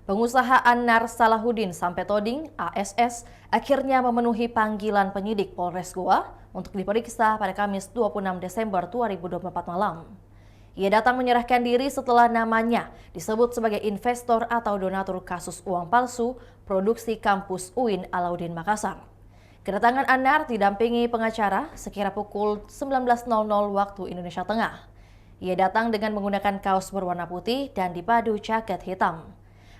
Pengusaha Anar Salahuddin Sampetoding (ASS) akhirnya memenuhi panggilan penyidik Polres Goa untuk diperiksa pada Kamis 26 Desember 2024 malam. Ia datang menyerahkan diri setelah namanya disebut sebagai investor atau donatur kasus uang palsu produksi kampus UIN Alauddin Makassar. Kedatangan Anar didampingi pengacara sekira pukul 19.00 waktu Indonesia Tengah. Ia datang dengan menggunakan kaos berwarna putih dan dipadu jaket hitam.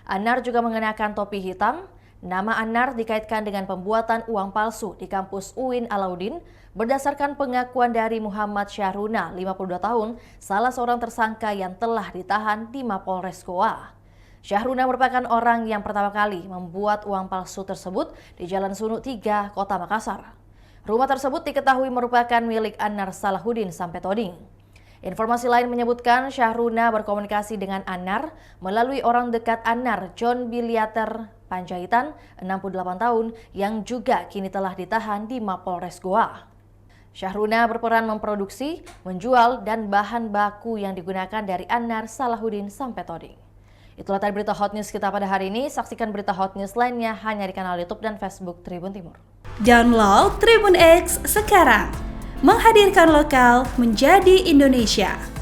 Anar juga mengenakan topi hitam. Nama Anar dikaitkan dengan pembuatan uang palsu di kampus UIN Alauddin berdasarkan pengakuan dari Muhammad Syahruna, 52 tahun, salah seorang tersangka yang telah ditahan di Mapolres Goa. Syahruna merupakan orang yang pertama kali membuat uang palsu tersebut di Jalan Sunu 3, Kota Makassar. Rumah tersebut diketahui merupakan milik Anar Salahuddin Sampetoding. Informasi lain menyebutkan Syahruna berkomunikasi dengan Anar melalui orang dekat Anar, John Biliater Panjaitan, 68 tahun, yang juga kini telah ditahan di Mapolres Goa. Syahruna berperan memproduksi, menjual, dan bahan baku yang digunakan dari Anar Salahuddin Sampetoding. Itulah tadi berita Hot News kita pada hari ini. Saksikan berita Hot News lainnya hanya di kanal YouTube dan Facebook Tribun Timur. Download Tribun X sekarang. Menghadirkan lokal menjadi Indonesia.